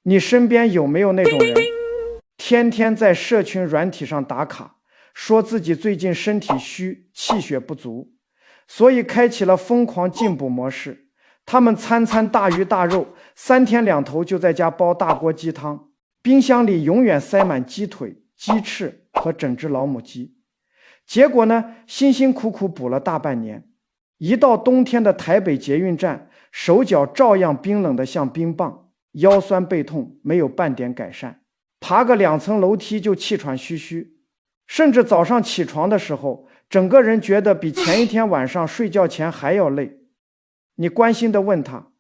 你身边有没有那种人，天天在社群软体上打卡，说自己最近身体虚，气血不足，所以开启了疯狂进补模式。他们餐餐大鱼大肉，3天2头就在家煲大锅鸡汤，冰箱里永远塞满鸡腿、鸡翅和整只老母鸡。结果呢，辛辛苦苦补了大半年，一到冬天的台北捷运站，手脚照样冰冷的像冰棒，腰酸背痛没有半点改善，爬个2层楼梯就气喘吁吁，甚至早上起床的时候，整个人觉得比前一天晚上睡觉前还要累。你关心地问他，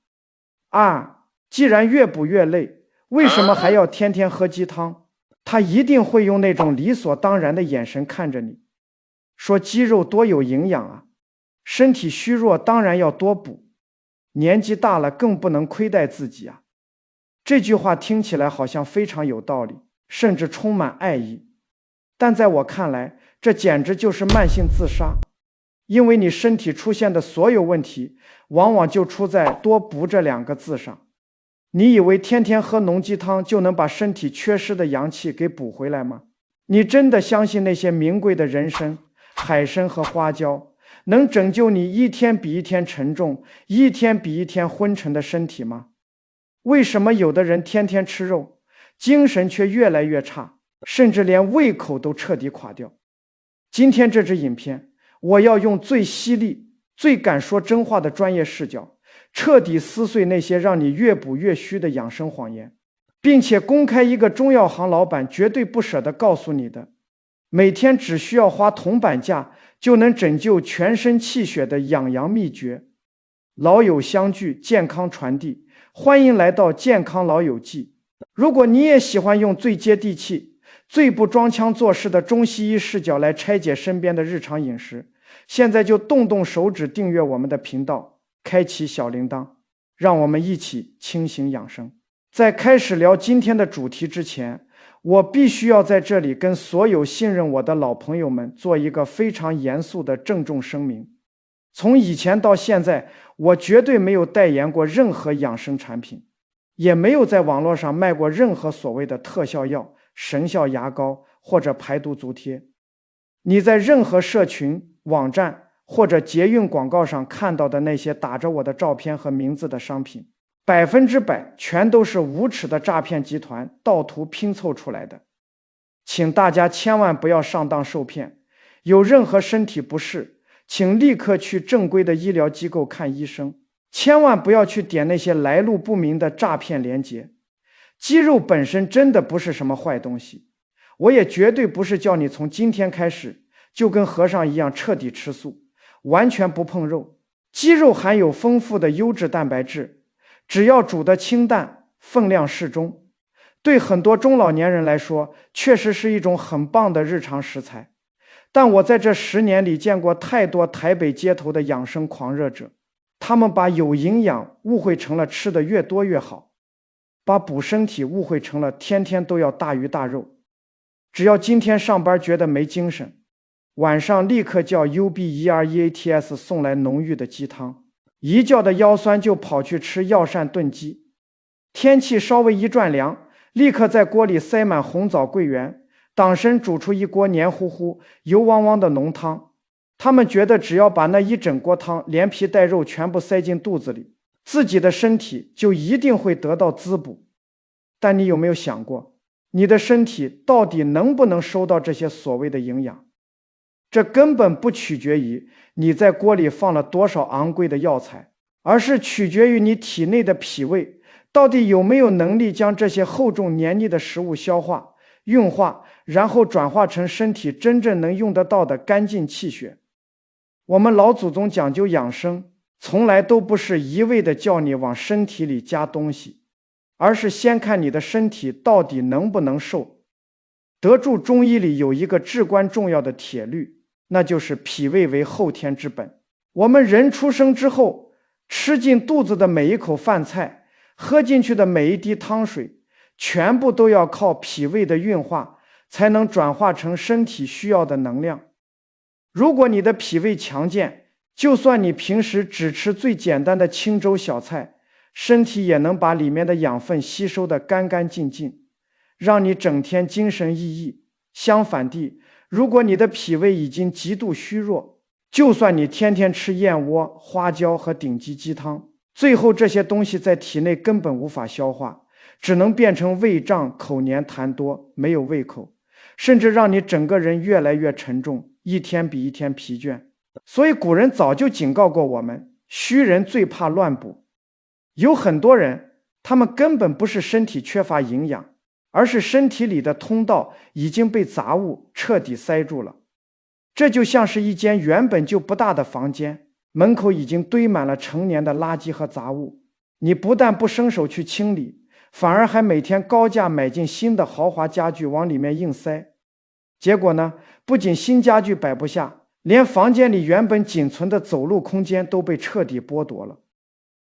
既然越补越累，为什么还要天天喝鸡汤？他一定会用那种理所当然的眼神看着你，说鸡肉多有营养啊，身体虚弱当然要多补，年纪大了更不能亏待自己啊。这句话听起来好像非常有道理，甚至充满爱意，但在我看来，这简直就是慢性自杀。因为你身体出现的所有问题，往往就出在多补这2个字上。你以为天天喝浓鸡汤就能把身体缺失的阳气给补回来吗？你真的相信那些名贵的人参、海参和花椒能拯救你一天比一天沉重、一天比一天昏沉的身体吗？为什么有的人天天吃肉，精神却越来越差，甚至连胃口都彻底垮掉？今天这支影片，我要用最犀利、最敢说真话的专业视角，彻底撕碎那些让你越补越虚的养生谎言，并且公开一个中药行老板绝对不舍得告诉你的，每天只需要花铜板价就能拯救全身气血的养阳秘诀。老友相聚，健康传递，欢迎来到健康老友记。如果你也喜欢用最接地气、最不装腔作势的中西医视角来拆解身边的日常饮食，现在就动动手指订阅我们的频道，开启小铃铛，让我们一起清醒养生。在开始聊今天的主题之前，我必须要在这里跟所有信任我的老朋友们做一个非常严肃的郑重声明。从以前到现在，我绝对没有代言过任何养生产品，也没有在网络上卖过任何所谓的特效药、神效牙膏或者排毒足贴。你在任何社群、网站或者捷运广告上看到的那些打着我的照片和名字的商品，100%全都是无耻的诈骗集团盗图拼凑出来的。请大家千万不要上当受骗，有任何身体不适，请立刻去正规的医疗机构看医生，千万不要去点那些来路不明的诈骗链接。鸡肉本身真的不是什么坏东西，我也绝对不是叫你从今天开始就跟和尚一样彻底吃素，完全不碰肉。鸡肉含有丰富的优质蛋白质，只要煮得清淡，分量适中，对很多中老年人来说，确实是一种很棒的日常食材。但我在这10年里见过太多台北街头的养生狂热者，他们把有营养误会成了吃的越多越好，把补身体误会成了天天都要大鱼大肉。只要今天上班觉得没精神，晚上立刻叫 UBEREATS 送来浓郁的鸡汤，一觉的腰酸就跑去吃药膳炖鸡。天气稍微一转凉，立刻在锅里塞满红枣桂圆，党参煮出一锅黏糊糊、油汪汪的浓汤。他们觉得只要把那一整锅汤连皮带肉全部塞进肚子里，自己的身体就一定会得到滋补。但你有没有想过，你的身体到底能不能收到这些所谓的营养？这根本不取决于你在锅里放了多少昂贵的药材，而是取决于你体内的脾胃到底有没有能力将这些厚重黏腻的食物消化、运化，然后转化成身体真正能用得到的干净气血。我们老祖宗讲究养生，从来都不是一味的叫你往身体里加东西，而是先看你的身体到底能不能受。德著中医里有一个至关重要的铁律，那就是脾胃为后天之本。我们人出生之后，吃进肚子的每一口饭菜，喝进去的每一滴汤水，全部都要靠脾胃的运化，才能转化成身体需要的能量。如果你的脾胃强健，就算你平时只吃最简单的清粥小菜，身体也能把里面的养分吸收得干干净净，让你整天精神奕奕。相反地，如果你的脾胃已经极度虚弱，就算你天天吃燕窝、花椒和顶级鸡汤，最后这些东西在体内根本无法消化，只能变成胃胀、口黏、痰多，没有胃口，甚至让你整个人越来越沉重，一天比一天疲倦。所以古人早就警告过我们，虚人最怕乱补。有很多人，他们根本不是身体缺乏营养，而是身体里的通道已经被杂物彻底塞住了。这就像是一间原本就不大的房间，门口已经堆满了成年的垃圾和杂物，你不但不伸手去清理，反而还每天高价买进新的豪华家具往里面硬塞。结果呢，不仅新家具摆不下，连房间里原本仅存的走路空间都被彻底剥夺了。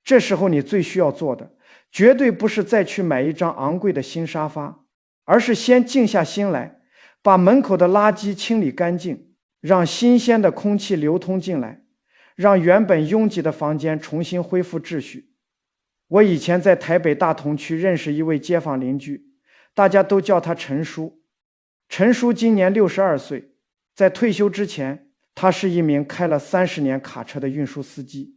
这时候你最需要做的，绝对不是再去买一张昂贵的新沙发，而是先静下心来，把门口的垃圾清理干净，让新鲜的空气流通进来，让原本拥挤的房间重新恢复秩序。我以前在台北大同区认识一位街坊邻居，大家都叫他陈叔。陈叔今年62岁，在退休之前，他是一名开了30年卡车的运输司机。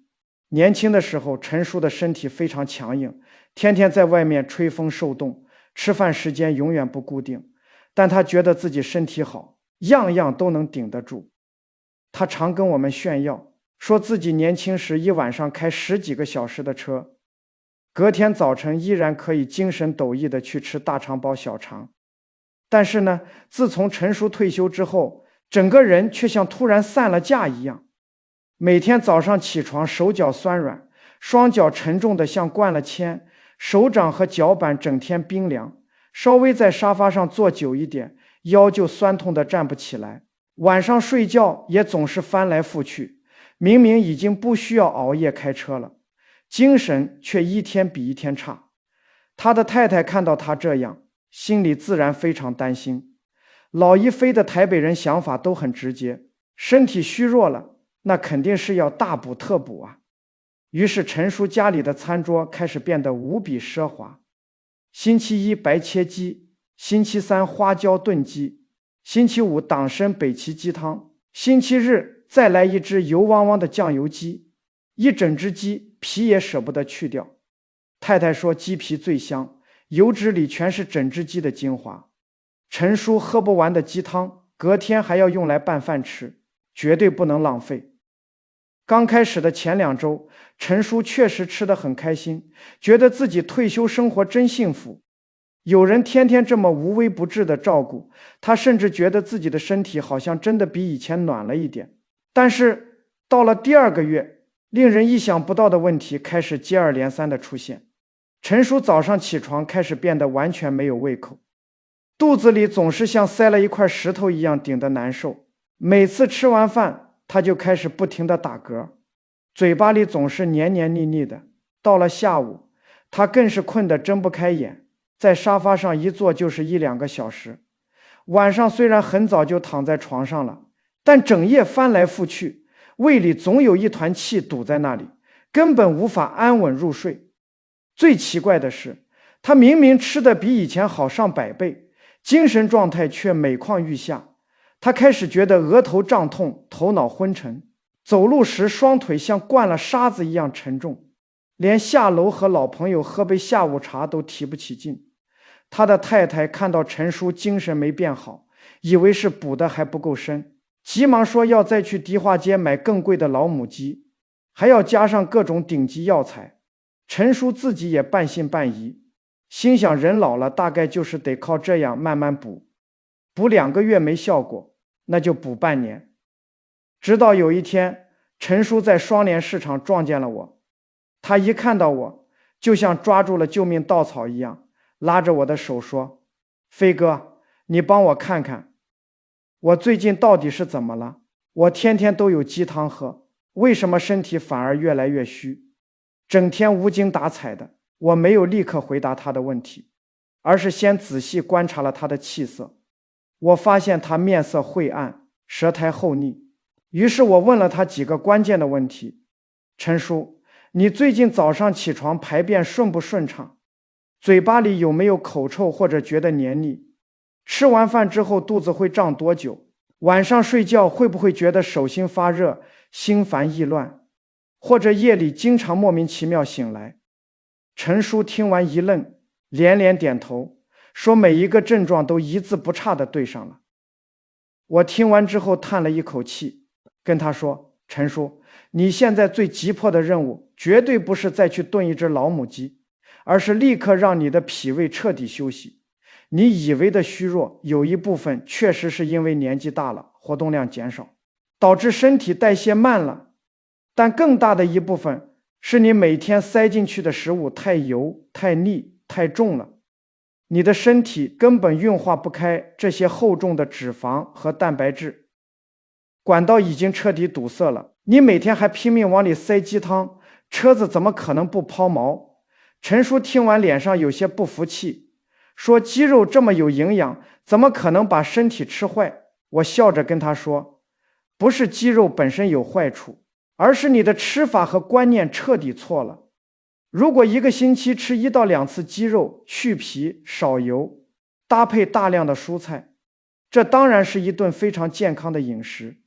年轻的时候，陈叔的身体非常强硬，天天在外面吹风受冻，吃饭时间永远不固定，但他觉得自己身体好，样样都能顶得住。他常跟我们炫耀，说自己年轻时一晚上开10几个小时的车，隔天早晨依然可以精神抖擞地去吃大肠包小肠。但是呢，自从陈叔退休之后，整个人却像突然散了架一样，每天早上起床手脚酸软，双脚沉重的像灌了铅，手掌和脚板整天冰凉，稍微在沙发上坐久一点，腰就酸痛的站不起来。晚上睡觉也总是翻来覆去，明明已经不需要熬夜开车了，精神却一天比一天差。他的太太看到他这样，心里自然非常担心。老一辈的台北人想法都很直接，身体虚弱了，那肯定是要大补特补啊。于是陈叔家里的餐桌开始变得无比奢华。星期一白切鸡，星期三花椒炖鸡，星期五党参北芪鸡汤，星期日再来一只油汪汪的酱油鸡，一整只鸡皮也舍不得去掉。太太说鸡皮最香，油脂里全是整只鸡的精华。陈叔喝不完的鸡汤，隔天还要用来拌饭吃，绝对不能浪费。刚开始的前2周，陈叔确实吃得很开心，觉得自己退休生活真幸福。有人天天这么无微不至的照顾他，甚至觉得自己的身体好像真的比以前暖了一点。但是到了第2个月，令人意想不到的问题开始接二连三的出现。陈叔早上起床开始变得完全没有胃口，肚子里总是像塞了一块石头一样顶得难受，每次吃完饭他就开始不停地打嗝，嘴巴里总是黏黏腻腻的。到了下午，他更是困得睁不开眼，在沙发上一坐就是1-2个小时。晚上虽然很早就躺在床上了，但整夜翻来覆去，胃里总有一团气堵在那里，根本无法安稳入睡。最奇怪的是，他明明吃的比以前好上100倍，精神状态却每况愈下。他开始觉得额头胀痛，头脑昏沉，走路时双腿像灌了沙子一样沉重，连下楼和老朋友喝杯下午茶都提不起劲。他的太太看到陈叔精神没变好，以为是补的还不够深，急忙说要再去迪化街买更贵的老母鸡，还要加上各种顶级药材。陈叔自己也半信半疑，心想人老了大概就是得靠这样慢慢补，补2个月没效果，那就补半年。直到有一天，陈叔在双联市场撞见了我，他一看到我就像抓住了救命稻草一样，拉着我的手说：飞哥，你帮我看看，我最近到底是怎么了？我天天都有鸡汤喝，为什么身体反而越来越虚？整天无精打采的。我没有立刻回答他的问题，而是先仔细观察了他的气色。我发现他面色晦暗，舌苔厚腻，于是我问了他几个关键的问题。陈叔，你最近早上起床排便顺不顺畅？嘴巴里有没有口臭或者觉得黏腻？吃完饭之后肚子会胀多久？晚上睡觉会不会觉得手心发热、心烦意乱？或者夜里经常莫名其妙醒来？陈叔听完一愣，连连点头，说每一个症状都一字不差地对上了。我听完之后叹了一口气，跟他说，陈叔，你现在最急迫的任务绝对不是再去炖一只老母鸡，而是立刻让你的脾胃彻底休息。你以为的虚弱，有一部分确实是因为年纪大了，活动量减少，导致身体代谢慢了，但更大的一部分是你每天塞进去的食物太油、太腻、太重了，你的身体根本运化不开这些厚重的脂肪和蛋白质，管道已经彻底堵塞了。你每天还拼命往里塞鸡汤，车子怎么可能不抛锚？陈叔听完脸上有些不服气，说鸡肉这么有营养，怎么可能把身体吃坏？我笑着跟他说，不是鸡肉本身有坏处，而是你的吃法和观念彻底错了。如果一个星期吃1到2次鸡肉，去皮少油，搭配大量的蔬菜，这当然是一顿非常健康的饮食。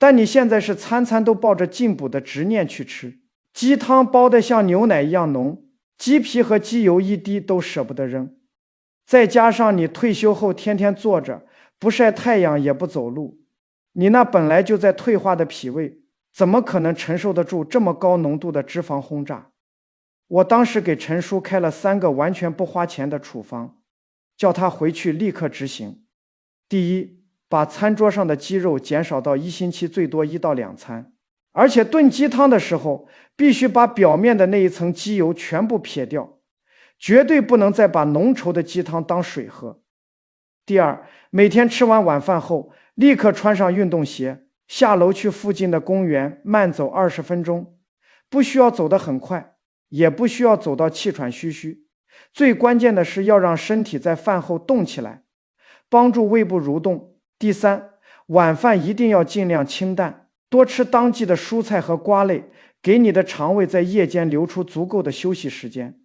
但你现在是餐餐都抱着进补的执念去吃，鸡汤煲得像牛奶一样浓，鸡皮和鸡油一滴都舍不得扔，再加上你退休后天天坐着，不晒太阳也不走路，你那本来就在退化的脾胃，怎么可能承受得住这么高浓度的脂肪轰炸？我当时给陈叔开了3个完全不花钱的处方，叫他回去立刻执行。第一，把餐桌上的鸡肉减少到1星期最多1到2餐，而且炖鸡汤的时候必须把表面的那一层鸡油全部撇掉，绝对不能再把浓稠的鸡汤当水喝。第二，每天吃完晚饭后立刻穿上运动鞋，下楼去附近的公园慢走20分钟，不需要走得很快，也不需要走到气喘吁吁，最关键的是要让身体在饭后动起来，帮助胃部蠕动。第三，晚饭一定要尽量清淡，多吃当季的蔬菜和瓜类，给你的肠胃在夜间留出足够的休息时间。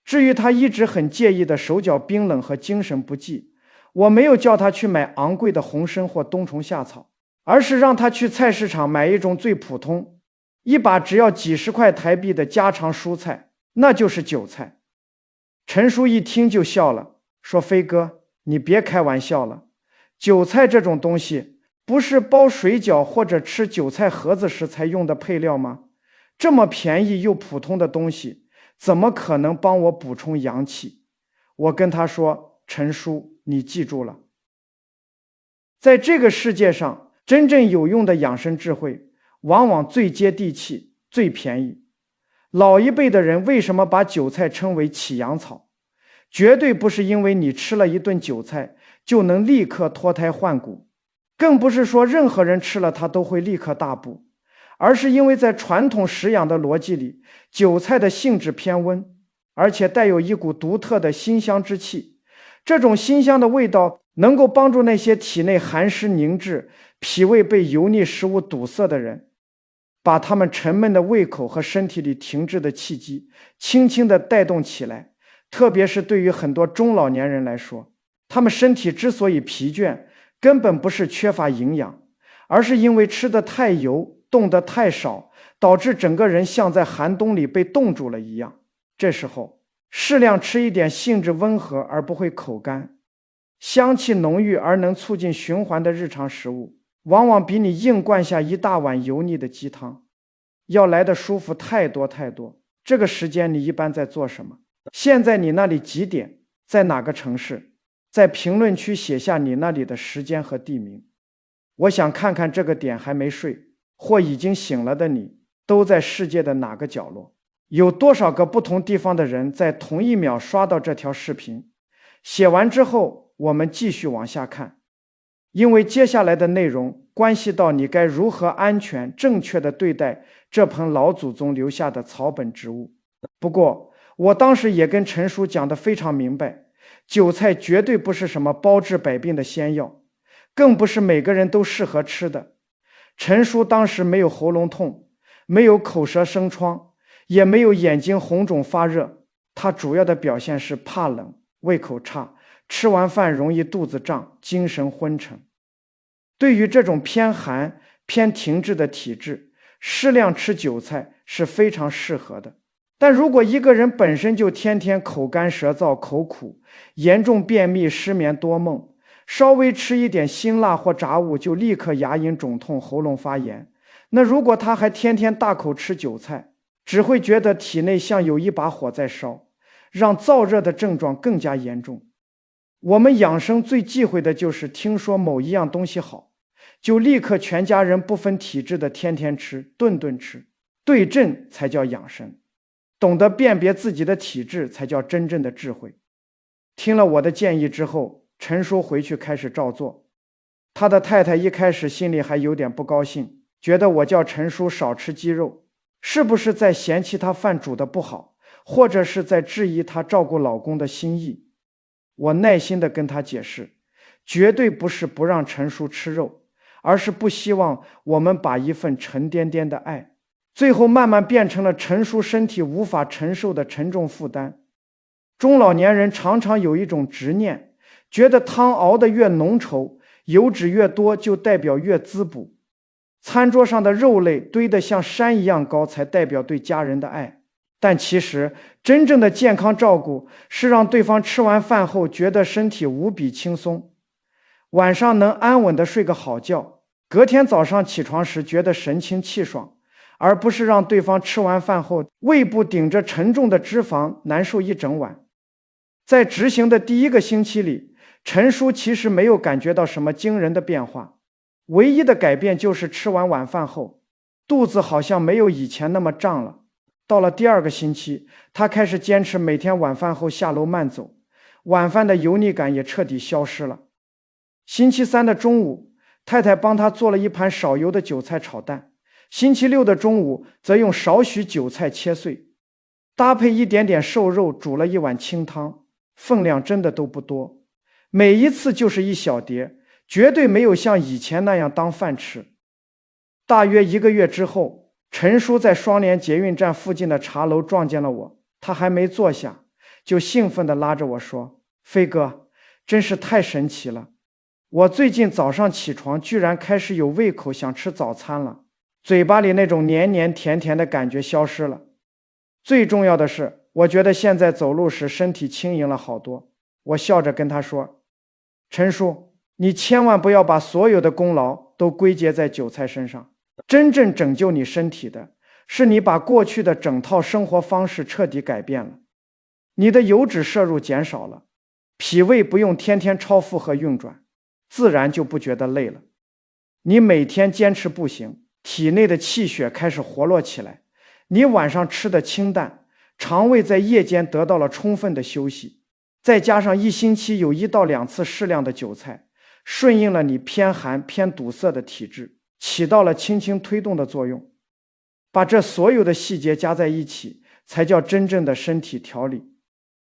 至于他一直很介意的手脚冰冷和精神不济，我没有叫他去买昂贵的红参或冬虫夏草，而是让他去菜市场买一种最普通，一把只要几十块台币的家常蔬菜，那就是韭菜。陈叔一听就笑了，说，飞哥，你别开玩笑了，韭菜这种东西不是包水饺或者吃韭菜盒子时才用的配料吗？这么便宜又普通的东西，怎么可能帮我补充阳气？我跟他说，陈叔，你记住了，在这个世界上，真正有用的养生智慧往往最接地气，最便宜。老一辈的人为什么把韭菜称为起阳草？绝对不是因为你吃了一顿韭菜就能立刻脱胎换骨，更不是说任何人吃了它都会立刻大补，而是因为在传统食养的逻辑里，韭菜的性质偏温，而且带有一股独特的辛香之气。这种辛香的味道能够帮助那些体内寒湿凝滞、脾胃被油腻食物堵塞的人，把他们沉闷的胃口和身体里停滞的气机轻轻地带动起来。特别是对于很多中老年人来说，他们身体之所以疲倦，根本不是缺乏营养，而是因为吃得太油，动得太少，导致整个人像在寒冬里被冻住了一样。这时候适量吃一点性质温和而不会口干、香气浓郁而能促进循环的日常食物，往往比你硬灌下一大碗油腻的鸡汤要来得舒服太多太多。这个时间你一般在做什么？现在你那里几点？在哪个城市？在评论区写下你那里的时间和地名。我想看看这个点还没睡或已经醒了的你都在世界的哪个角落，有多少个不同地方的人在同一秒刷到这条视频。写完之后我们继续往下看，因为接下来的内容关系到你该如何安全正确地对待这盆老祖宗留下的草本植物。不过我当时也跟陈叔讲得非常明白，韭菜绝对不是什么包治百病的仙药，更不是每个人都适合吃的。陈叔当时没有喉咙痛，没有口舌生疮，也没有眼睛红肿发热，它主要的表现是怕冷、胃口差，吃完饭容易肚子胀、精神昏沉。对于这种偏寒、偏停滞的体质，适量吃韭菜是非常适合的。但如果一个人本身就天天口干舌燥、口苦，严重便秘、失眠多梦，稍微吃一点辛辣或炸物就立刻牙龈肿痛、喉咙发炎，那如果他还天天大口吃韭菜，只会觉得体内像有一把火在烧，让燥热的症状更加严重。我们养生最忌讳的就是听说某一样东西好，就立刻全家人不分体质的天天吃、顿顿吃，对症才叫养生。懂得辨别自己的体质才叫真正的智慧。听了我的建议之后，陈叔回去开始照做。他的太太一开始心里还有点不高兴，觉得我叫陈叔少吃鸡肉，是不是在嫌弃他饭煮得不好，或者是在质疑他照顾老公的心意。我耐心地跟他解释，绝对不是不让陈叔吃肉，而是不希望我们把一份沉甸甸的爱最后慢慢变成了陈叔身体无法承受的沉重负担。中老年人常常有一种执念，觉得汤熬得越浓稠，油脂越多，就代表越滋补。餐桌上的肉类堆得像山一样高，才代表对家人的爱。但其实真正的健康照顾是让对方吃完饭后觉得身体无比轻松，晚上能安稳地睡个好觉，隔天早上起床时觉得神清气爽，而不是让对方吃完饭后胃部顶着沉重的脂肪难受一整晚。在执行的第1个星期里，陈叔其实没有感觉到什么惊人的变化，唯一的改变就是吃完晚饭后，肚子好像没有以前那么胀了。到了第2个星期，他开始坚持每天晚饭后下楼慢走，晚饭的油腻感也彻底消失了。星期3的中午，太太帮他做了一盘少油的韭菜炒蛋，星期6的中午则用少许韭菜切碎，搭配一点点瘦肉煮了一碗清汤，分量真的都不多，每一次就是一小碟，绝对没有像以前那样当饭吃。大约1个月之后，陈叔在双连捷运站附近的茶楼撞见了我，他还没坐下，就兴奋地拉着我说：“飞哥，真是太神奇了！我最近早上起床居然开始有胃口想吃早餐了，嘴巴里那种黏黏甜甜的感觉消失了。最重要的是，我觉得现在走路时身体轻盈了好多。”我笑着跟他说：“陈叔，你千万不要把所有的功劳都归结在韭菜身上。真正拯救你身体的是你把过去的整套生活方式彻底改变了，你的油脂摄入减少了，脾胃不用天天超负荷运转，自然就不觉得累了。你每天坚持步行，体内的气血开始活络起来，你晚上吃的清淡，肠胃在夜间得到了充分的休息，再加上1星期有1到2次适量的韭菜，顺应了你偏寒偏堵塞的体质，起到了轻轻推动的作用。把这所有的细节加在一起，才叫真正的身体调理。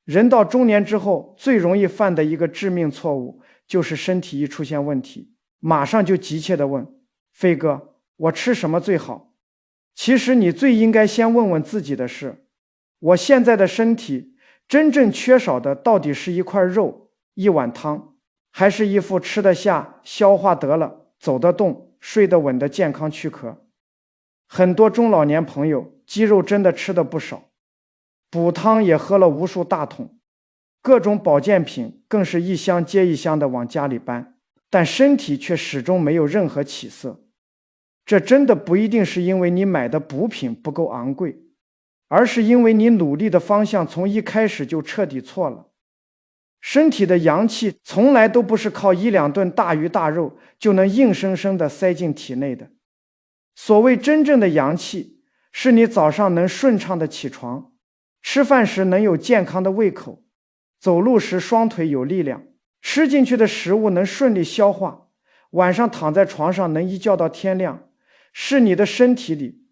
人到中年之后，最容易犯的一个致命错误，就是身体一出现问题，马上就急切地问：“飞哥，我吃什么最好？”其实你最应该先问问自己的是：我现在的身体真正缺少的到底是一块肉、一碗汤，还是一副吃得下、消化得了、走得动、睡得稳的健康躯壳？很多中老年朋友鸡肉真的吃得不少，补汤也喝了无数大桶，各种保健品更是一箱接一箱的往家里搬，但身体却始终没有任何起色。这真的不一定是因为你买的补品不够昂贵，而是因为你努力的方向从一开始就彻底错了。身体的阳气从来都不是靠1、2顿大鱼大肉就能硬生生的塞进体内的。所谓真正的阳气，是你早上能顺畅的起床，吃饭时能有健康的胃口，走路时双腿有力量，吃进去的食物能顺利消化，晚上躺在床上能一觉到天亮。是你的身体里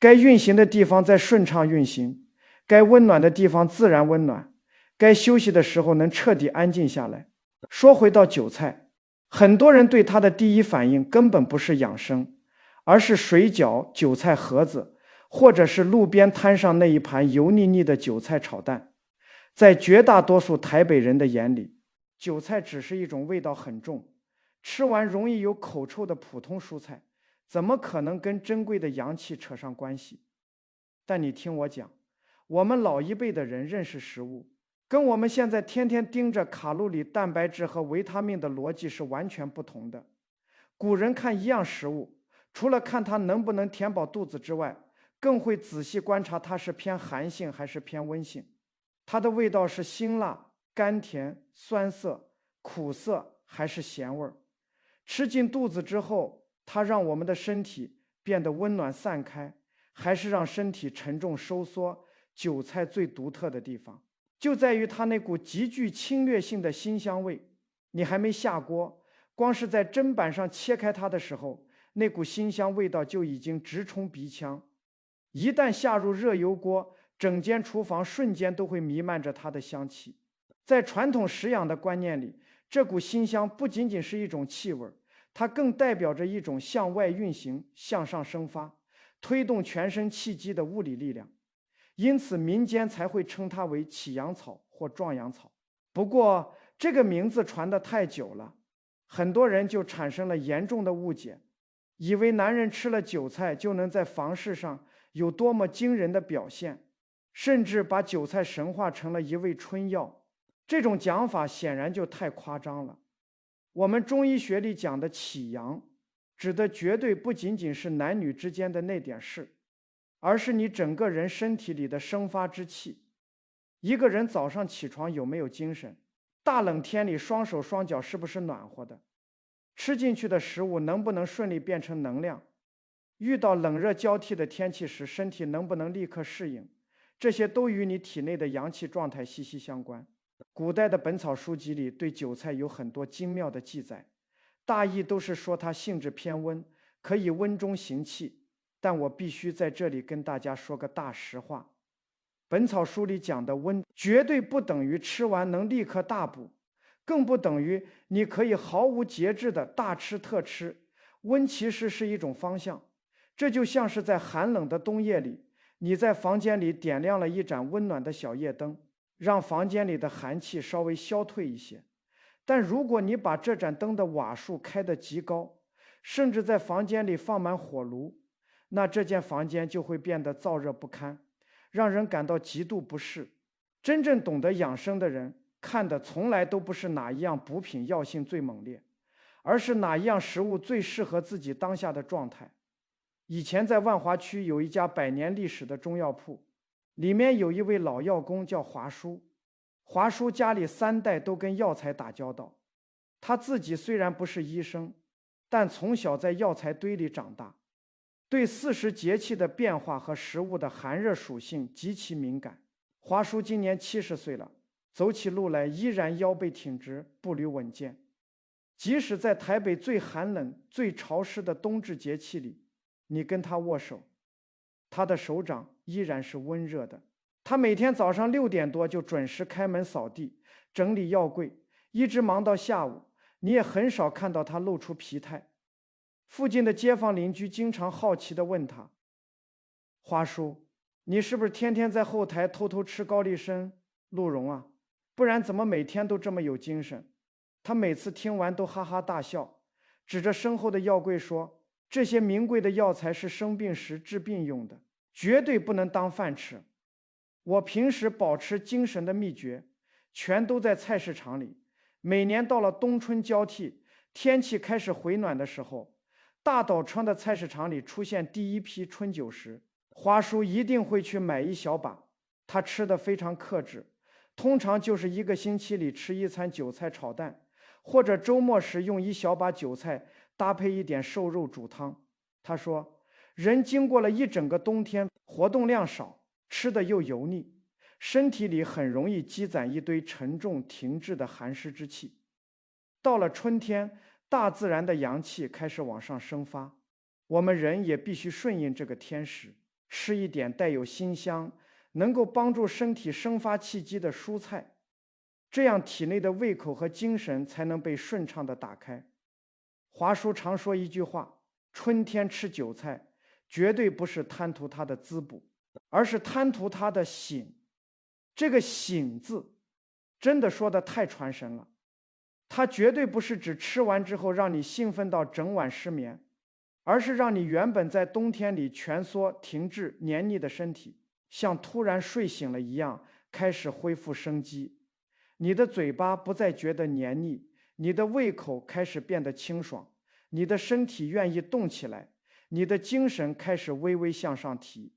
该运行的地方在顺畅运行，该温暖的地方自然温暖，该休息的时候能彻底安静下来。说回到韭菜，很多人对它的第一反应根本不是养生，而是水饺、韭菜盒子，或者是路边摊上那一盘油腻腻的韭菜炒蛋。在绝大多数台北人的眼里，韭菜只是一种味道很重，吃完容易有口臭的普通蔬菜，怎么可能跟珍贵的阳气扯上关系？但你听我讲，我们老一辈的人认识食物，跟我们现在天天盯着卡路里、蛋白质和维他命的逻辑是完全不同的。古人看一样食物，除了看它能不能填饱肚子之外，更会仔细观察它是偏寒性还是偏温性，它的味道是辛辣、甘甜、酸涩、苦涩还是咸味儿。吃进肚子之后，它让我们的身体变得温暖散开，还是让身体沉重收缩？韭菜最独特的地方就在于它那股极具侵略性的辛香味。你还没下锅，光是在砧板上切开它的时候，那股辛香味道就已经直冲鼻腔。一旦下入热油锅，整间厨房瞬间都会弥漫着它的香气。在传统食养的观念里，这股辛香不仅仅是一种气味，它更代表着一种向外运行、向上生发、推动全身气机的物理力量。因此民间才会称它为起阳草或壮阳草。不过这个名字传得太久了，很多人就产生了严重的误解，以为男人吃了韭菜就能在房事上有多么惊人的表现，甚至把韭菜神化成了一味春药。这种讲法显然就太夸张了。我们中医学里讲的起阳，指的绝对不仅仅是男女之间的那点事，而是你整个人身体里的生发之气。一个人早上起床有没有精神？大冷天里双手双脚是不是暖和的？吃进去的食物能不能顺利变成能量？遇到冷热交替的天气时，身体能不能立刻适应？这些都与你体内的阳气状态息息相关。古代的本草书籍里对韭菜有很多精妙的记载，大意都是说它性质偏温，可以温中行气。但我必须在这里跟大家说个大实话，本草书里讲的温绝对不等于吃完能立刻大补，更不等于你可以毫无节制的大吃特吃。温其实是一种方向，这就像是在寒冷的冬夜里，你在房间里点亮了一盏温暖的小夜灯，让房间里的寒气稍微消退一些。但如果你把这盏灯的瓦数开得极高，甚至在房间里放满火炉，那这间房间就会变得燥热不堪，让人感到极度不适。真正懂得养生的人看的从来都不是哪一样补品药性最猛烈，而是哪一样食物最适合自己当下的状态。以前在万华区有一家100年历史的中药铺，里面有一位老药工叫华叔。华叔家里3代都跟药材打交道，他自己虽然不是医生，但从小在药材堆里长大，对40节气的变化和食物的寒热属性极其敏感。华叔今年70岁了，走起路来依然腰背挺直，步履稳健。即使在台北最寒冷、最潮湿的冬至节气里，你跟他握手，他的手掌依然是温热的。他每天早上6点多就准时开门扫地、整理药柜，一直忙到下午，你也很少看到他露出疲态。附近的街坊邻居经常好奇地问他：华叔，你是不是天天在后台偷偷吃高丽参、鹿茸啊？不然怎么每天都这么有精神？他每次听完都哈哈大笑，指着身后的药柜说：这些名贵的药材是生病时治病用的，绝对不能当饭吃。我平时保持精神的秘诀，全都在菜市场里。每年到了冬春交替，天气开始回暖的时候，大岛川的菜市场里出现第一批春韭时，华叔一定会去买一小把。他吃得非常克制，通常就是1个星期里吃1餐韭菜炒蛋，或者周末时用一小把韭菜搭配一点瘦肉煮汤。他说，人经过了一整个冬天，活动量少，吃的又油腻，身体里很容易积攒一堆沉重停滞的寒湿之气。到了春天，大自然的阳气开始往上生发，我们人也必须顺应这个天时，吃一点带有辛香、能够帮助身体生发气机的蔬菜，这样体内的胃口和精神才能被顺畅地打开。华叔常说一句话：春天吃韭菜，绝对不是贪图它的滋补，而是贪图它的醒。这个醒字真的说的太传神了，它绝对不是指吃完之后让你兴奋到整晚失眠，而是让你原本在冬天里蜷缩停滞黏腻的身体像突然睡醒了一样，开始恢复生机。你的嘴巴不再觉得黏腻，你的胃口开始变得清爽，你的身体愿意动起来，你的精神开始微微向上提。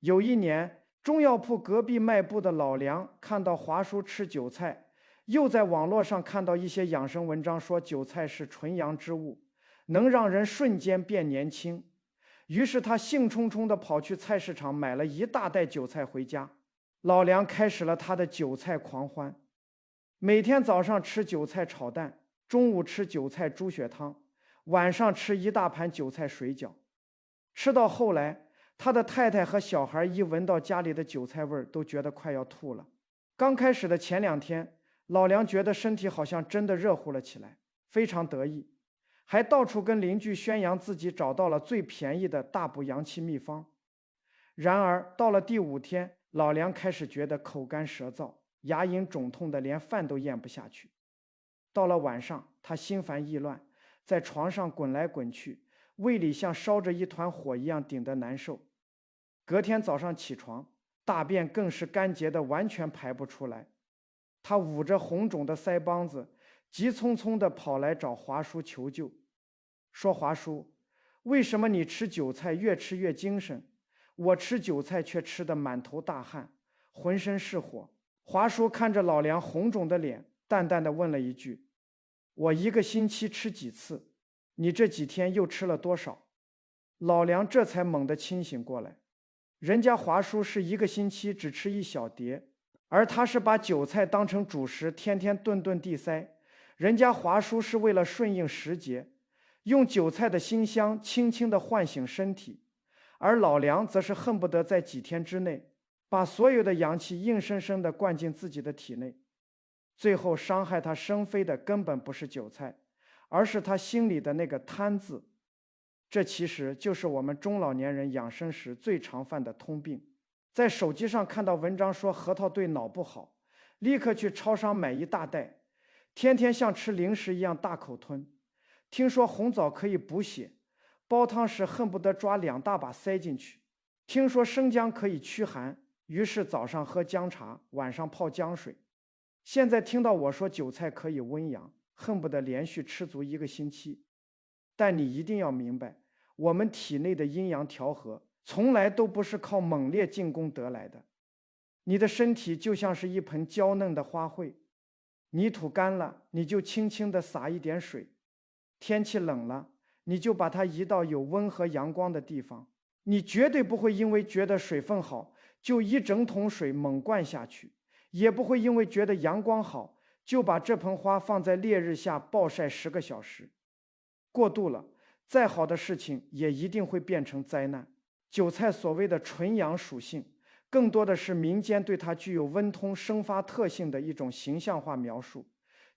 有一年，中药铺隔壁卖布的老梁看到华叔吃韭菜，又在网络上看到一些养生文章说韭菜是纯阳之物，能让人瞬间变年轻。于是他兴冲冲地跑去菜市场买了一大袋韭菜回家。老梁开始了他的韭菜狂欢，每天早上吃韭菜炒蛋，中午吃韭菜猪血汤，晚上吃一大盘韭菜水饺。吃到后来，他的太太和小孩一闻到家里的韭菜味儿，都觉得快要吐了。刚开始的前2天，老梁觉得身体好像真的热乎了起来，非常得意，还到处跟邻居宣扬自己找到了最便宜的大补阳气秘方。然而到了第5天，老梁开始觉得口干舌燥，牙龈肿痛的连饭都咽不下去。到了晚上，他心烦意乱，在床上滚来滚去，胃里像烧着一团火一样顶得难受。隔天早上起床，大便更是干结的完全排不出来。他捂着红肿的腮帮子，急匆匆地跑来找华叔求救，说：华叔，为什么你吃韭菜越吃越精神，我吃韭菜却吃得满头大汗，浑身是火？华叔看着老梁红肿的脸，淡淡地问了一句：我1个星期吃几次？你这几天又吃了多少？老梁这才猛地清醒过来，人家华叔是1个星期只吃1小碟，而他是把韭菜当成主食，天天顿顿地塞。人家华叔是为了顺应时节，用韭菜的馨香轻轻地唤醒身体，而老梁则是恨不得在几天之内把所有的阳气硬生生地灌进自己的体内。最后伤害他生飞的根本不是韭菜，而是他心里的那个贪字。这其实就是我们中老年人养生时最常犯的通病。在手机上看到文章说核桃对脑不好，立刻去超商买一大袋，天天像吃零食一样大口吞。听说红枣可以补血，煲汤时恨不得抓2大把塞进去。听说生姜可以驱寒，于是早上喝姜茶，晚上泡姜水。现在听到我说韭菜可以温阳，恨不得连续吃足1个星期。但你一定要明白，我们体内的阴阳调和从来都不是靠猛烈进攻得来的。你的身体就像是一盆娇嫩的花卉，泥土干了，你就轻轻地撒一点水；天气冷了，你就把它移到有温和阳光的地方。你绝对不会因为觉得水分好，就1整桶水猛灌下去，也不会因为觉得阳光好，就把这盆花放在烈日下暴晒10个小时。过度了，再好的事情也一定会变成灾难。韭菜所谓的纯阳属性，更多的是民间对它具有温通生发特性的一种形象化描述，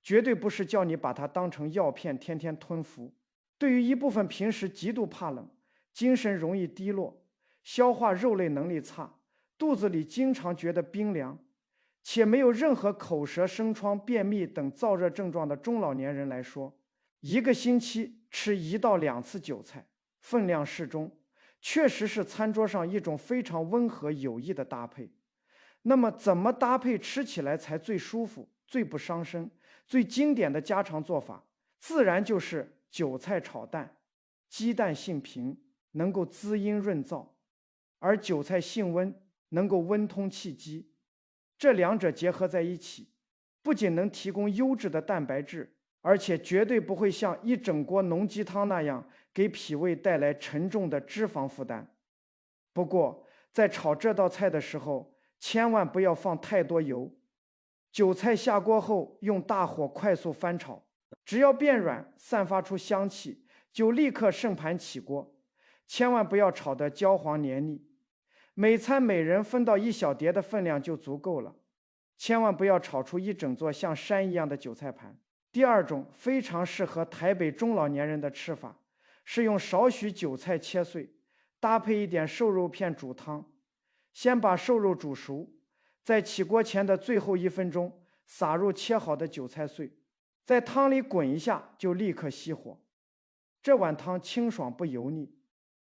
绝对不是叫你把它当成药片天天吞服。对于一部分平时极度怕冷、精神容易低落、消化肉类能力差、肚子里经常觉得冰凉，且没有任何口舌生疮、便秘等燥热症状的中老年人来说，1个星期吃1到2次韭菜，分量适中，确实是餐桌上一种非常温和有益的搭配。那么怎么搭配吃起来才最舒服、最不伤身？最经典的家常做法自然就是韭菜炒蛋。鸡蛋性平，能够滋阴润燥，而韭菜性温，能够温通气机。这2者结合在一起，不仅能提供优质的蛋白质，而且绝对不会像一整锅浓鸡汤那样给脾胃带来沉重的脂肪负担。不过在炒这道菜的时候，千万不要放太多油。韭菜下锅后用大火快速翻炒，只要变软散发出香气，就立刻盛盘起锅，千万不要炒得焦黄黏腻。每餐每人分到1小碟的分量就足够了，千万不要炒出一整座像山一样的韭菜盘。第2种非常适合台北中老年人的吃法，是用少许韭菜切碎，搭配一点瘦肉片煮汤。先把瘦肉煮熟，在起锅前的最后1分钟撒入切好的韭菜碎，在汤里滚一下就立刻熄火。这碗汤清爽不油腻，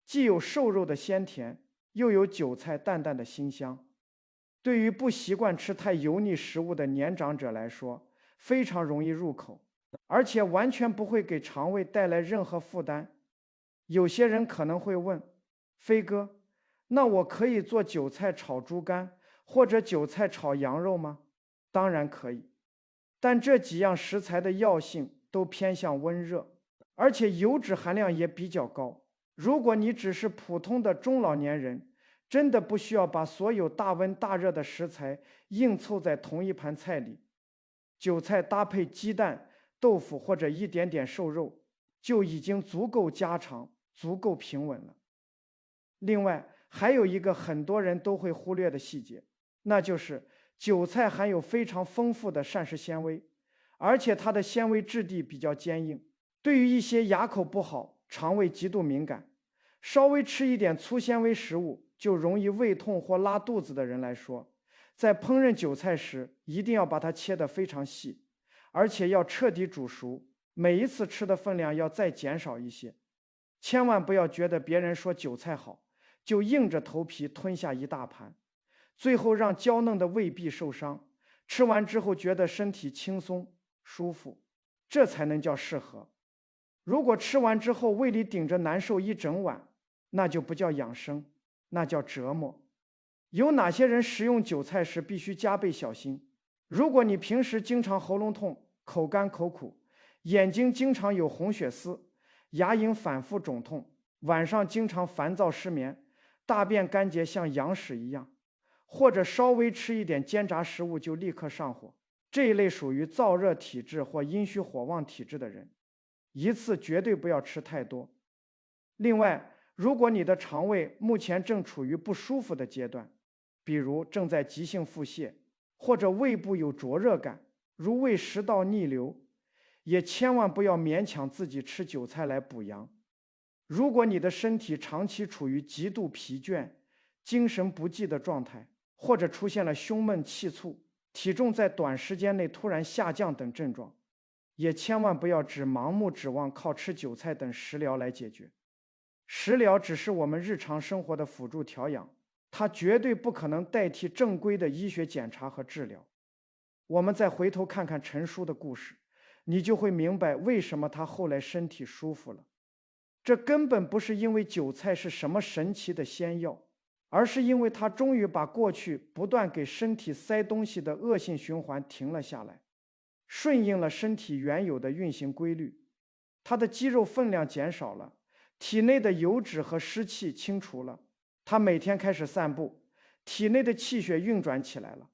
既有瘦肉的鲜甜，又有韭菜淡淡的辛香。对于不习惯吃太油腻食物的年长者来说，非常容易入口，而且完全不会给肠胃带来任何负担。有些人可能会问，飞哥，那我可以做韭菜炒猪肝或者韭菜炒羊肉吗？当然可以，但这几样食材的药性都偏向温热，而且油脂含量也比较高。如果你只是普通的中老年人，真的不需要把所有大温大热的食材硬凑在同一盘菜里。韭菜搭配鸡蛋、豆腐或者一点点瘦肉，就已经足够家常，足够平稳了。另外，还有一个很多人都会忽略的细节，那就是韭菜含有非常丰富的膳食纤维，而且它的纤维质地比较坚硬。对于一些牙口不好、肠胃极度敏感，稍微吃一点粗纤维食物就容易胃痛或拉肚子的人来说，在烹饪韭菜时一定要把它切得非常细，而且要彻底煮熟，每一次吃的分量要再减少一些。千万不要觉得别人说韭菜好，就硬着头皮吞下一大盘，最后让娇嫩的胃壁受伤，吃完之后觉得身体轻松舒服，这才能叫适合。如果吃完之后胃里顶着难受一整晚，那就不叫养生，那叫折磨。有哪些人食用韭菜时必须加倍小心？如果你平时经常喉咙痛、口干口苦，眼睛经常有红血丝，牙龈反复肿痛，晚上经常烦躁失眠，大便干结像羊屎一样，或者稍微吃一点煎炸食物就立刻上火，这一类属于燥热体质或阴虚火旺体质的人，一次绝对不要吃太多。另外，如果你的肠胃目前正处于不舒服的阶段，比如正在急性腹泻，或者胃部有灼热感，如胃食道逆流，也千万不要勉强自己吃韭菜来补阳。如果你的身体长期处于极度疲倦、精神不济的状态，或者出现了胸闷气促、体重在短时间内突然下降等症状，也千万不要只盲目指望靠吃韭菜等食疗来解决。食疗只是我们日常生活的辅助调养，它绝对不可能代替正规的医学检查和治疗。我们再回头看看陈叔的故事，你就会明白为什么他后来身体舒服了。这根本不是因为韭菜是什么神奇的仙药，而是因为他终于把过去不断给身体塞东西的恶性循环停了下来，顺应了身体原有的运行规律。他的肌肉分量减少了，体内的油脂和湿气清除了，他每天开始散步，体内的气血运转起来了，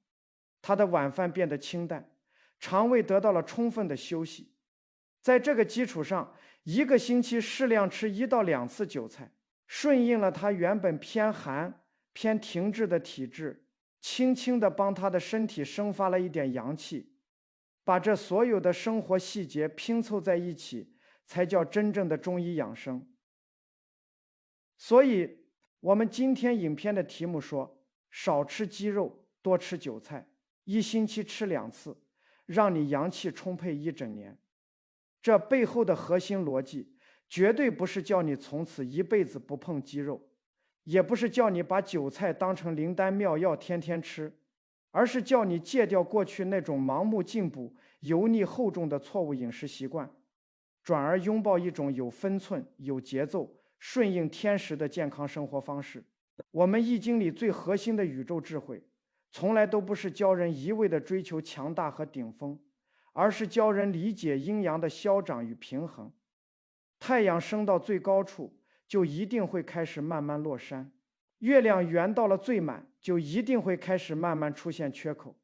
他的晚饭变得清淡，肠胃得到了充分的休息。在这个基础上，1个星期适量吃1到2次韭菜，顺应了他原本偏寒偏停滞的体质，轻轻地帮他的身体生发了一点阳气。把这所有的生活细节拼凑在一起，才叫真正的中医养生。所以我们今天影片的题目说，少吃鸡肉，多吃韭菜，1星期吃2次，让你阳气充沛1整年。这背后的核心逻辑，绝对不是叫你从此一辈子不碰鸡肉，也不是叫你把韭菜当成灵丹妙药天天吃，而是叫你戒掉过去那种盲目进补、油腻厚重的错误饮食习惯，转而拥抱一种有分寸、有节奏、顺应天时的健康生活方式。我们易经里最核心的宇宙智慧，从来都不是教人一味的追求强大和顶峰，而是教人理解阴阳的消长与平衡。太阳升到最高处，就一定会开始慢慢落山；月亮圆到了最满，就一定会开始慢慢出现缺口。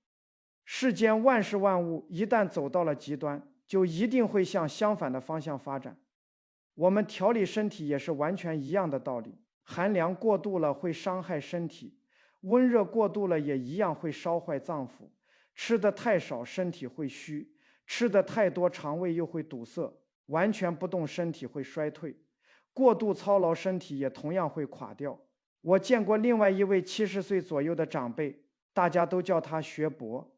世间万事万物一旦走到了极端，就一定会向相反的方向发展。我们调理身体也是完全一样的道理，寒凉过度了会伤害身体，温热过度了也一样会烧坏脏腑。吃得太少身体会虚，吃得太多肠胃又会堵塞，完全不动身体会衰退。过度操劳身体也同样会垮掉。我见过另外一位70岁左右的长辈，大家都叫他学博。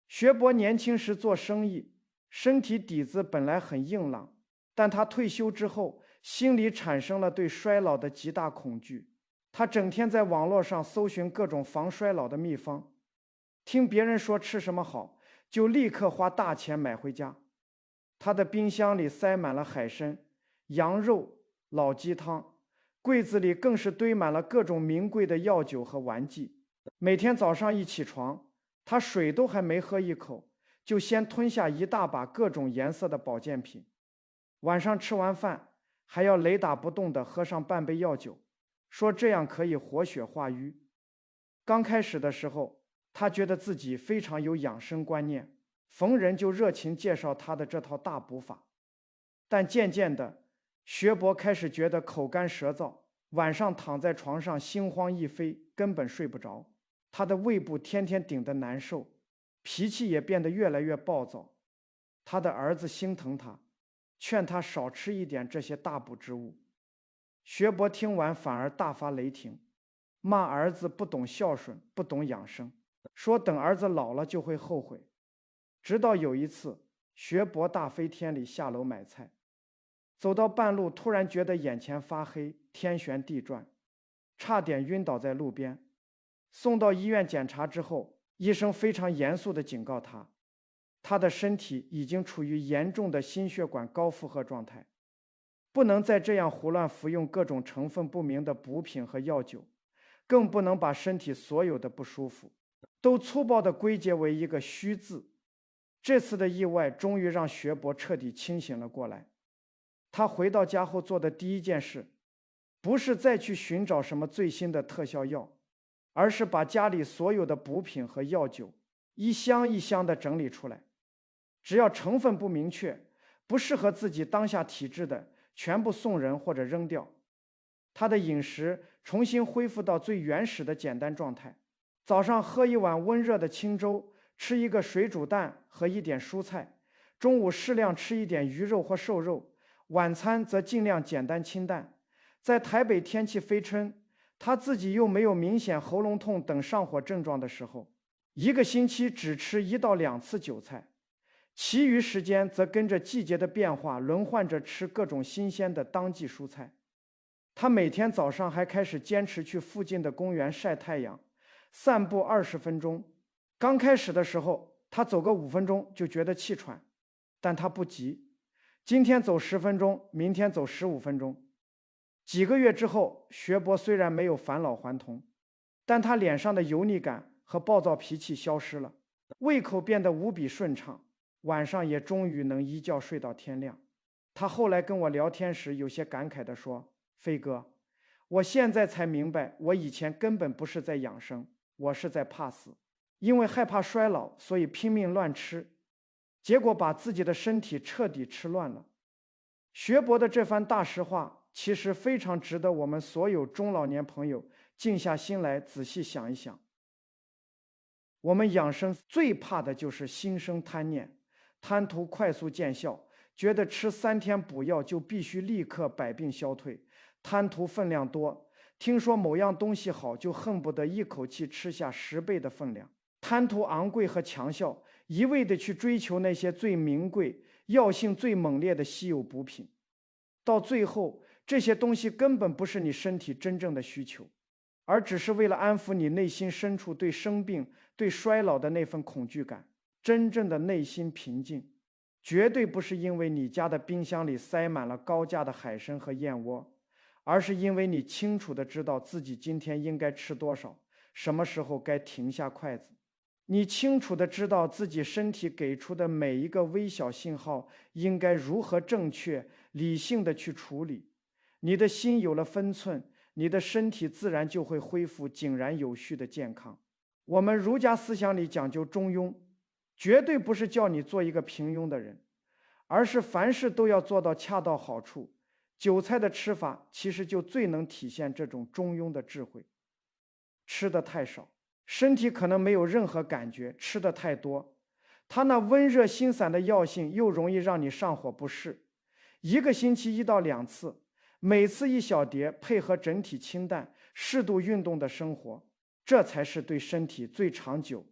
学博年轻时做生意，身体底子本来很硬朗，但他退休之后，心里产生了对衰老的极大恐惧。他整天在网络上搜寻各种防衰老的秘方，听别人说吃什么好，就立刻花大钱买回家。他的冰箱里塞满了海参、羊肉、老鸡汤，柜子里更是堆满了各种名贵的药酒和丸剂。每天早上一起床，他水都还没喝一口，就先吞下一大把各种颜色的保健品。晚上吃完饭，还要雷打不动地喝上半杯药酒，说这样可以活血化瘀。刚开始的时候，他觉得自己非常有养生观念，逢人就热情介绍他的这套大补法。但渐渐的，学博开始觉得口干舌燥，晚上躺在床上心慌意飞，根本睡不着。他的胃部天天顶得难受，脾气也变得越来越暴躁。他的儿子心疼他，劝他少吃一点这些大补之物。学博听完反而大发雷霆，骂儿子不懂孝顺，不懂养生，说等儿子老了就会后悔。直到有一次，学博大飞天里下楼买菜，走到半路突然觉得眼前发黑，天旋地转，差点晕倒在路边。送到医院检查之后，医生非常严肃地警告他，他的身体已经处于严重的心血管高负荷状态，不能再这样胡乱服用各种成分不明的补品和药酒，更不能把身体所有的不舒服都粗暴地归结为一个虚字。这次的意外终于让学博彻底清醒了过来。他回到家后做的第一件事，不是再去寻找什么最新的特效药，而是把家里所有的补品和药酒一箱一箱地整理出来，只要成分不明确，不适合自己当下体质的，全部送人或者扔掉。他的饮食重新恢复到最原始的简单状态，早上喝一碗温热的清粥，吃一个水煮蛋和一点蔬菜，中午适量吃一点鱼肉或瘦肉，晚餐则尽量简单清淡。在台北天气非春，他自己又没有明显喉咙痛等上火症状的时候，一个星期只吃1到2次韭菜，其余时间则跟着季节的变化轮换着吃各种新鲜的当季蔬菜。他每天早上还开始坚持去附近的公园晒太阳，散步20分钟。刚开始的时候，他走个5分钟就觉得气喘，但他不急，今天走10分钟，明天走15分钟。几个月之后，学博虽然没有返老还童，但他脸上的油腻感和暴躁脾气消失了，胃口变得无比顺畅，晚上也终于能一觉睡到天亮。他后来跟我聊天时有些感慨地说，飞哥，我现在才明白，我以前根本不是在养生，我是在怕死，因为害怕衰老，所以拼命乱吃，结果把自己的身体彻底吃乱了。学博的这番大实话，其实非常值得我们所有中老年朋友静下心来仔细想一想。我们养生最怕的就是心生贪念，贪图快速见效，觉得吃3天补药就必须立刻百病消退，贪图分量多，听说某样东西好就恨不得一口气吃下10倍的分量，贪图昂贵和强效，一味的去追求那些最名贵、药性最猛烈的稀有补品，到最后这些东西根本不是你身体真正的需求，而只是为了安抚你内心深处对生病、对衰老的那份恐惧感。真正的内心平静，绝对不是因为你家的冰箱里塞满了高价的海参和燕窝，而是因为你清楚地知道自己今天应该吃多少，什么时候该停下筷子。你清楚地知道自己身体给出的每一个微小信号应该如何正确、理性地去处理。你的心有了分寸，你的身体自然就会恢复井然有序的健康。我们儒家思想里讲究中庸，绝对不是叫你做一个平庸的人，而是凡事都要做到恰到好处。韭菜的吃法其实就最能体现这种中庸的智慧。吃得太少，身体可能没有任何感觉；吃得太多，它那温热心散的药性又容易让你上火不适。一个星期1到2次，每次一小碟，配合整体清淡、适度运动的生活，这才是对身体最长久、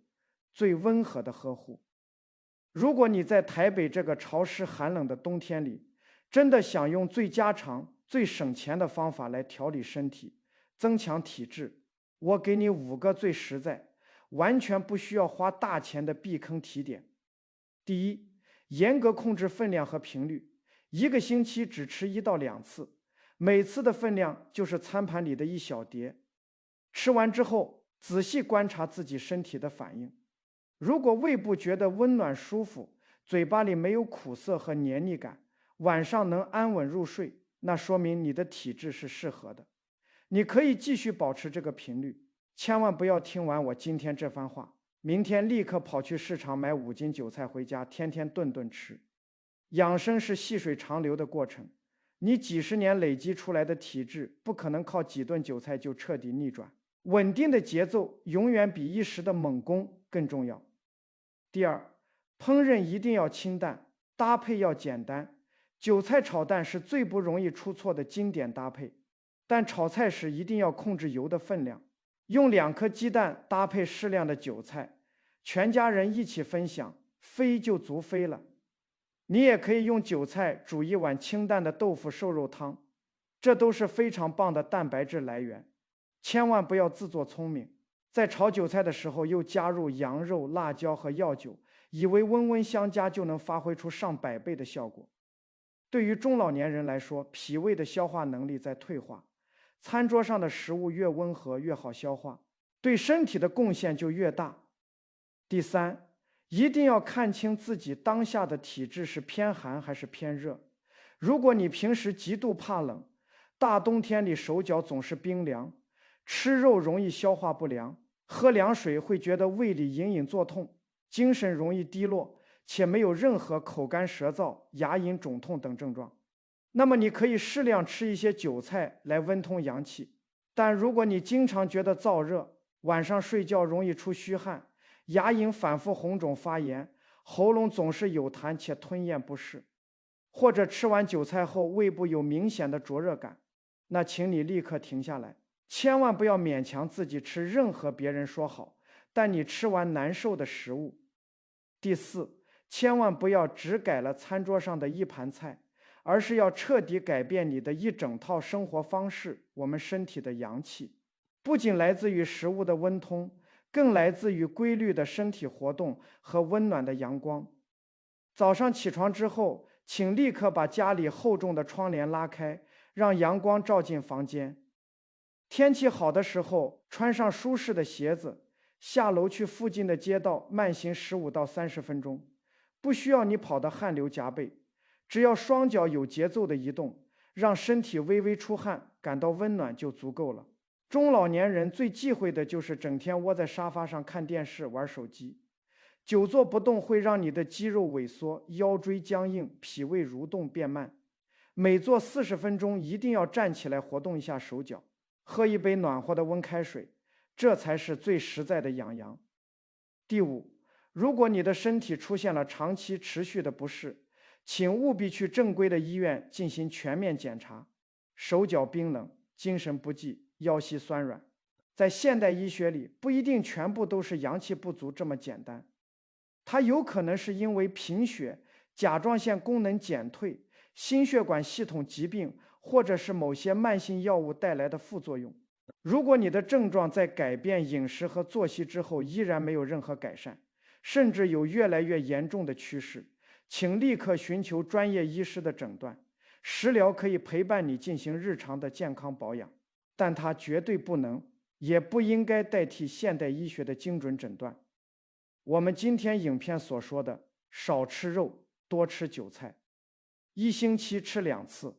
最温和的呵护。如果你在台北这个潮湿寒冷的冬天里，真的想用最家常、最省钱的方法来调理身体、增强体质，我给你5个最实在、完全不需要花大钱的避坑提点。第一，严格控制分量和频率，1个星期只吃1到2次，每次的分量就是餐盘里的1小碟。吃完之后，仔细观察自己身体的反应。如果胃部觉得温暖舒服，嘴巴里没有苦涩和黏腻感，晚上能安稳入睡，那说明你的体质是适合的。你可以继续保持这个频率，千万不要听完我今天这番话，明天立刻跑去市场买5斤韭菜回家，天天顿顿吃。养生是细水长流的过程，你几十年累积出来的体质不可能靠几顿韭菜就彻底逆转。稳定的节奏永远比一时的猛攻更重要。第二，烹饪一定要清淡，搭配要简单。韭菜炒蛋是最不容易出错的经典搭配，但炒菜时一定要控制油的分量。用2颗鸡蛋搭配适量的韭菜，全家人一起分享，飞就足飞了。你也可以用韭菜煮1碗清淡的豆腐瘦肉汤，这都是非常棒的蛋白质来源。千万不要自作聪明，在炒韭菜的时候又加入羊肉、辣椒和药酒，以为温温相加就能发挥出上百倍的效果。对于中老年人来说，脾胃的消化能力在退化，餐桌上的食物越温和越好消化，对身体的贡献就越大。第三，一定要看清自己当下的体质是偏寒还是偏热。如果你平时极度怕冷，大冬天里手脚总是冰凉，吃肉容易消化不良，喝凉水会觉得胃里隐隐作痛，精神容易低落，且没有任何口干舌燥、牙龈肿痛等症状，那么你可以适量吃一些韭菜来温通阳气。但如果你经常觉得燥热，晚上睡觉容易出虚汗，牙龈反复红肿发炎，喉咙总是有痰且吞咽不适，或者吃完韭菜后胃部有明显的灼热感，那请你立刻停下来，千万不要勉强自己吃任何别人说好但你吃完难受的食物。第四，千万不要只改了餐桌上的一盘菜，而是要彻底改变你的一整套生活方式。我们身体的阳气不仅来自于食物的温通，更来自于规律的身体活动和温暖的阳光。早上起床之后，请立刻把家里厚重的窗帘拉开，让阳光照进房间。天气好的时候，穿上舒适的鞋子，下楼去附近的街道慢行15到30分钟，不需要你跑得汗流浃背，只要双脚有节奏的移动，让身体微微出汗，感到温暖就足够了。中老年人最忌讳的就是整天窝在沙发上看电视、玩手机。久坐不动会让你的肌肉萎缩，腰椎僵硬，脾胃蠕动变慢。每坐40分钟一定要站起来活动一下手脚，喝一杯暖和的温开水，这才是最实在的养阳。第五，如果你的身体出现了长期持续的不适，请务必去正规的医院进行全面检查。手脚冰冷、精神不济、腰膝酸软，在现代医学里不一定全部都是阳气不足这么简单，它有可能是因为贫血、甲状腺功能减退、心血管系统疾病，或者是某些慢性药物带来的副作用。如果你的症状在改变饮食和作息之后依然没有任何改善，甚至有越来越严重的趋势，请立刻寻求专业医师的诊断。食疗可以陪伴你进行日常的健康保养，但它绝对不能，也不应该代替现代医学的精准诊断。我们今天影片所说的少吃肉，多吃韭菜，1星期吃2次，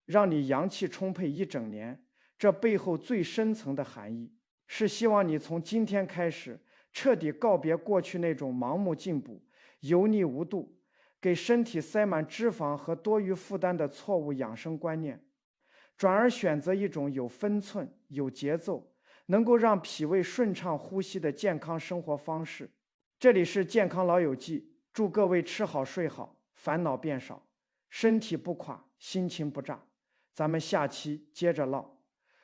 让你阳气充沛1整年，这背后最深层的含义是希望你从今天开始彻底告别过去那种盲目进补、油腻无度、给身体塞满脂肪和多余负担的错误养生观念，转而选择一种有分寸、有节奏，能够让脾胃顺畅呼吸的健康生活方式。这里是健康老友记，祝各位吃好睡好，烦恼变少，身体不垮，心情不炸。咱们下期接着唠。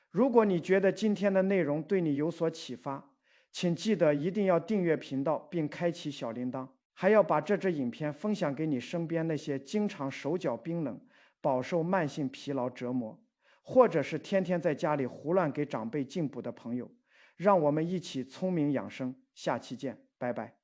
如果你觉得今天的内容对你有所启发，请记得一定要订阅频道并开启小铃铛，还要把这支影片分享给你身边那些经常手脚冰冷、饱受慢性疲劳折磨，或者是天天在家里胡乱给长辈进补的朋友。让我们一起聪明养生，下期见，拜拜。